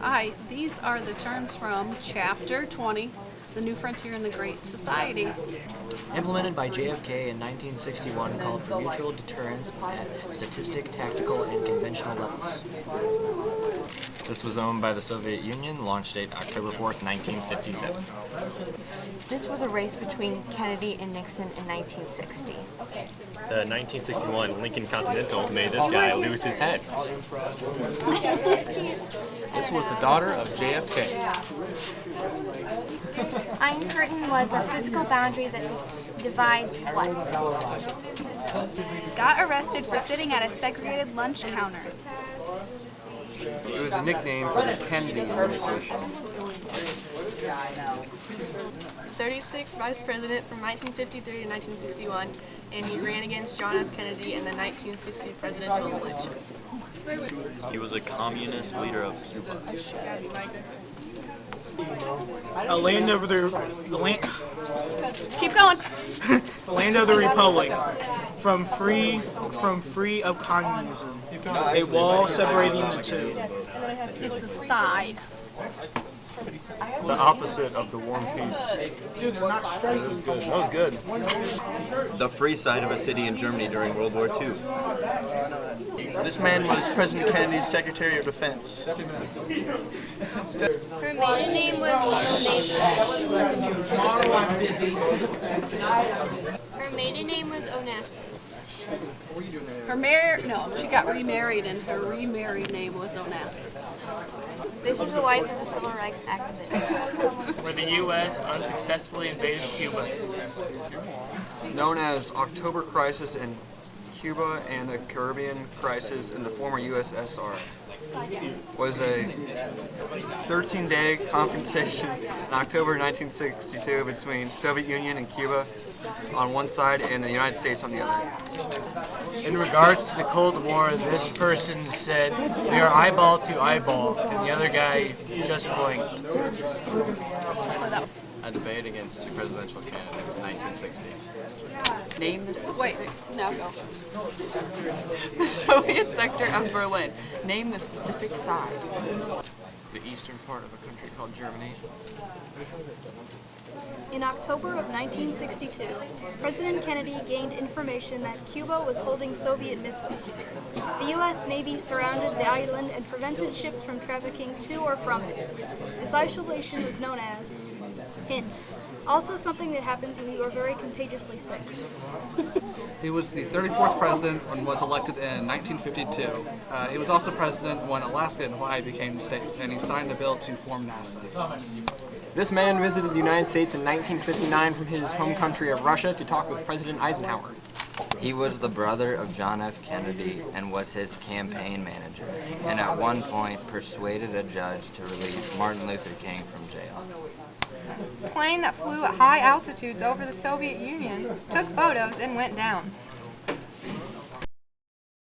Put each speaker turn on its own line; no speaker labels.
Hi, these are the terms from Chapter 20, The New Frontier in the Great Society.
Implemented by JFK in 1961, called for mutual deterrence at statistic, tactical, and conventional levels.
This was owned by the Soviet Union, launch date October 4th, 1957.
This was a race between Kennedy and Nixon in 1960.
The 1961 Lincoln Continental made this guy lose his head.
This was the daughter of JFK.
Iron Curtain was a physical boundary that divides what?
Got arrested for sitting at a segregated lunch counter.
It was a nickname for the Kennedy administration.
36th Vice President from 1953 to 1961, and he ran against John F. Kennedy in the 1960 presidential election.
He was a communist leader of Cuba.
A land over the land.
Keep going.
The land of the republic, from free of communism. A wall separating the two.
It's a size.
The opposite of the warm peace.
Dude, they're not straight.
That was good. That was good.
The free side of a city in Germany during World War II.
This man was President Kennedy's Secretary of Defense.
Her maiden name was Onassis.
She got remarried, and her remarried name was Onassis.
This is the life of a civil rights activist.
Where the U.S. unsuccessfully invaded Cuba.
Known as October Crisis in Cuba and the Caribbean Crisis in the former USSR. Was a 13-day confrontation in October 1962 between Soviet Union and Cuba on one side and the United States on the other.
In regards to the Cold War, this person said, "We are eyeball to eyeball," and the other guy just blinked.
A debate against two presidential candidates in 1960.
Name the specific.
Wait, now go.
The Soviet sector of Berlin. Name the specific side.
The eastern part of a country called Germany.
In October of 1962, President Kennedy gained information that Cuba was holding Soviet missiles. The U.S. Navy surrounded the island and prevented ships from trafficking to or from it. This isolation was known as hint. Also something that happens when you are very contagiously sick.
He was the 34th president and was elected in 1952. He was also president when Alaska and Hawaii became states, and he signed the bill to form NASA.
This man visited the United States in 1959 from his home country of Russia to talk with President Eisenhower.
He was the brother of John F. Kennedy and was his campaign manager, and at one point persuaded a judge to release Martin Luther King from jail.
A plane that flew at high altitudes over the Soviet Union took photos and went down.